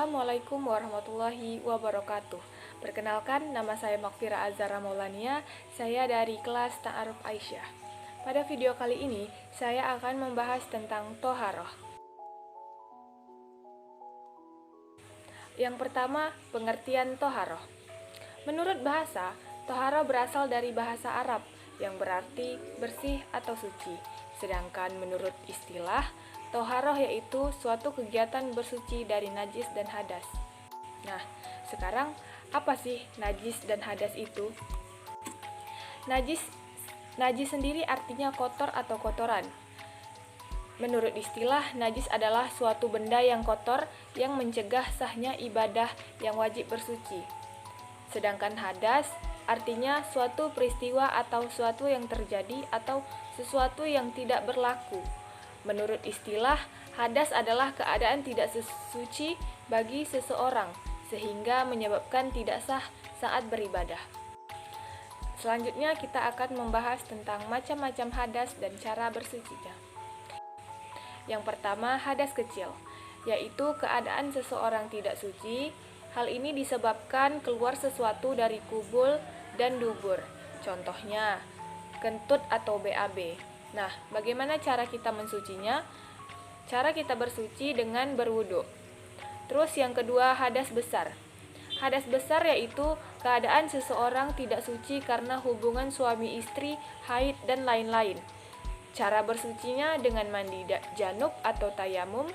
Assalamualaikum warahmatullahi wabarakatuh. Perkenalkan, nama saya Makfira Azhara Maulania. Saya dari kelas Ta'aruf Aisyah. Pada video kali ini, saya akan membahas tentang Toharoh. Yang pertama, pengertian Toharoh. Menurut bahasa, Toharoh berasal dari bahasa Arab yang berarti bersih atau suci. Sedangkan menurut istilah, Toharoh yaitu suatu kegiatan bersuci dari najis dan hadas. Nah, sekarang apa sih najis dan hadas itu? Najis sendiri artinya kotor atau kotoran. Menurut istilah, najis adalah suatu benda yang kotor yang mencegah sahnya ibadah yang wajib bersuci. Sedangkan hadas artinya suatu peristiwa atau suatu yang terjadi atau sesuatu yang tidak berlaku. Menurut istilah, hadas adalah keadaan tidak suci bagi seseorang, sehingga menyebabkan tidak sah saat beribadah. Selanjutnya kita akan membahas tentang macam-macam hadas dan cara bersucinya. Yang pertama, hadas kecil, yaitu keadaan seseorang tidak suci. Hal ini disebabkan keluar sesuatu dari kubul dan dubur. Contohnya, kentut atau BAB. Nah, bagaimana cara kita mensucinya? Cara kita bersuci dengan berwudu. Terus yang kedua, hadas besar. Hadas besar yaitu keadaan seseorang tidak suci karena hubungan suami istri, haid, dan lain-lain. Cara bersucinya dengan mandi janub atau tayamum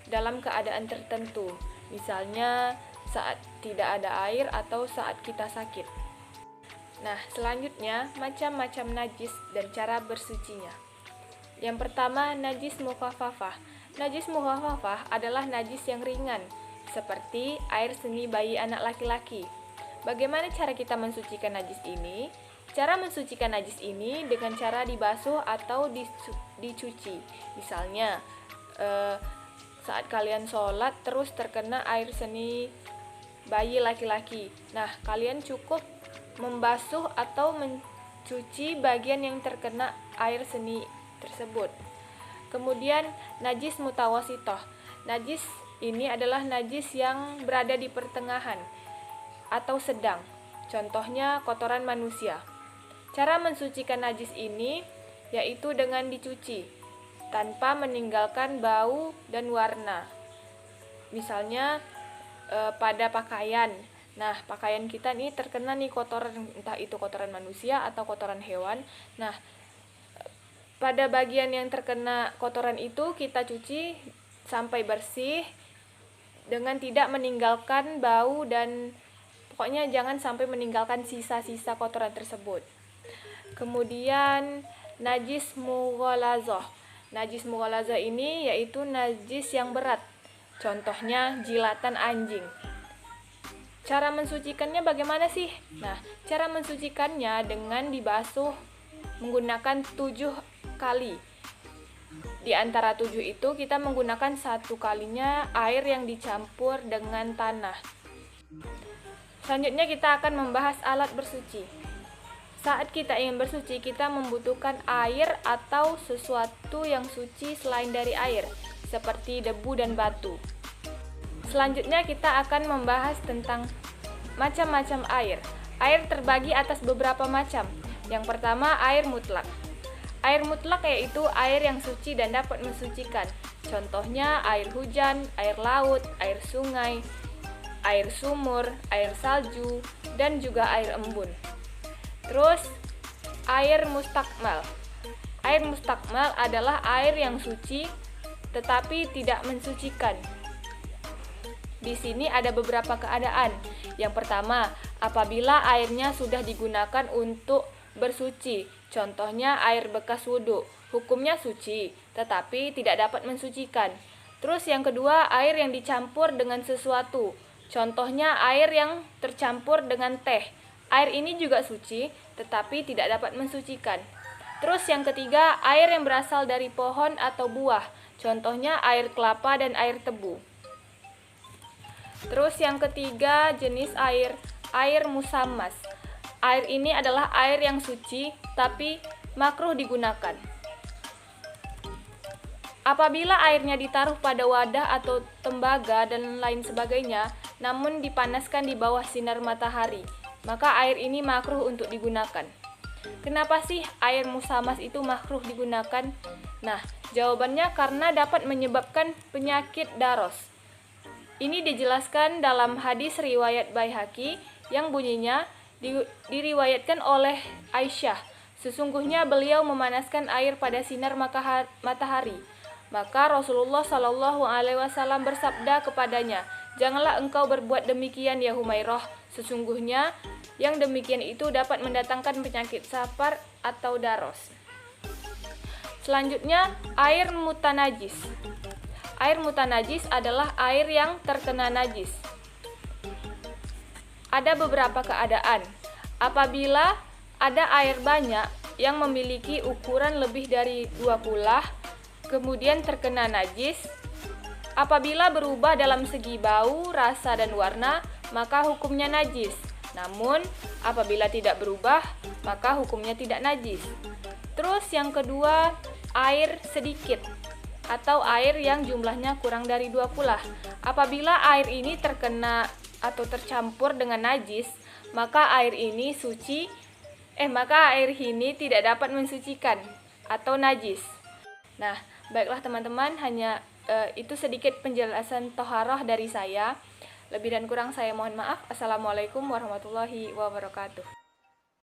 dalam keadaan tertentu. Misalnya saat tidak ada air atau saat kita sakit. Nah, selanjutnya macam-macam najis dan cara bersucinya. Yang pertama, najis mukhafafah. Najis mukhafafah adalah najis yang ringan, seperti air seni bayi anak laki-laki. Bagaimana cara kita mensucikan najis ini? Cara mensucikan najis ini dengan cara dibasuh atau dicuci. Misalnya, saat kalian sholat terus terkena air seni bayi laki-laki. Nah, kalian cukup membasuh atau mencuci bagian yang terkena air seni tersebut. Kemudian najis mutawasitoh. Najis ini adalah najis yang berada di pertengahan atau sedang. Contohnya kotoran manusia. Cara mensucikan najis ini yaitu dengan dicuci tanpa meninggalkan bau dan warna. Misalnya pada pakaian. Nah, pakaian kita nih terkena nih kotoran, entah itu kotoran manusia atau kotoran hewan. Nah, pada bagian yang terkena kotoran itu kita cuci sampai bersih dengan tidak meninggalkan bau dan pokoknya jangan sampai meninggalkan sisa-sisa kotoran tersebut. Kemudian najis mughalazah. Najis mughalazah ini yaitu najis yang berat. Contohnya jilatan anjing. Cara mensucikannya bagaimana sih? Nah, cara mensucikannya dengan dibasuh menggunakan 7 kali. Di antara 7 itu kita menggunakan 1 kalinya air yang dicampur dengan tanah. Selanjutnya kita akan membahas alat bersuci. Saat kita ingin bersuci, kita membutuhkan air atau sesuatu yang suci selain dari air, seperti debu dan batu. Selanjutnya kita akan membahas tentang macam-macam air. Air terbagi atas beberapa macam. Yang pertama, air mutlak. Air mutlak yaitu air yang suci dan dapat mensucikan. Contohnya air hujan, air laut, air sungai, air sumur, air salju, dan juga air embun. Terus, air mustakmal. Air mustakmal adalah air yang suci tetapi tidak mensucikan. Di sini ada beberapa keadaan. Yang pertama, apabila airnya sudah digunakan untuk bersuci. Contohnya air bekas wudhu. Hukumnya suci, tetapi tidak dapat mensucikan. Terus yang kedua, air yang dicampur dengan sesuatu. Contohnya air yang tercampur dengan teh. Air ini juga suci, tetapi tidak dapat mensucikan. Terus yang ketiga, air yang berasal dari pohon atau buah. Contohnya air kelapa dan air tebu. Terus yang ketiga, jenis air musammas. Air ini adalah air yang suci tapi makruh digunakan. Apabila airnya ditaruh pada wadah atau tembaga dan lain sebagainya, namun dipanaskan di bawah sinar matahari, maka air ini makruh untuk digunakan. Kenapa sih air musamas itu makruh digunakan? Nah, jawabannya karena dapat menyebabkan penyakit daros. Ini dijelaskan dalam hadis riwayat Baihaqi yang bunyinya diriwayatkan oleh Aisyah. Sesungguhnya beliau memanaskan air pada sinar matahari. Maka Rasulullah Shallallahu Alaihi Wasallam bersabda kepadanya, "Janganlah engkau berbuat demikian ya Humairah. Sesungguhnya yang demikian itu dapat mendatangkan penyakit sapar atau daros." Selanjutnya, air mutanajis. Air mutanajis adalah air yang terkena najis. Ada beberapa keadaan. Apabila ada air banyak yang memiliki ukuran lebih dari 2 kulah, kemudian terkena najis, apabila berubah dalam segi bau, rasa, dan warna, maka hukumnya najis. Namun, apabila tidak berubah, maka hukumnya tidak najis. Terus yang kedua, air sedikit atau air yang jumlahnya kurang dari 2 kulah. Apabila air ini terkena atau tercampur dengan najis, maka air ini tidak dapat mensucikan atau najis. Nah, baiklah teman-teman, hanya itu sedikit penjelasan toharoh dari saya. Lebih dan kurang saya mohon maaf. Assalamualaikum warahmatullahi wabarakatuh.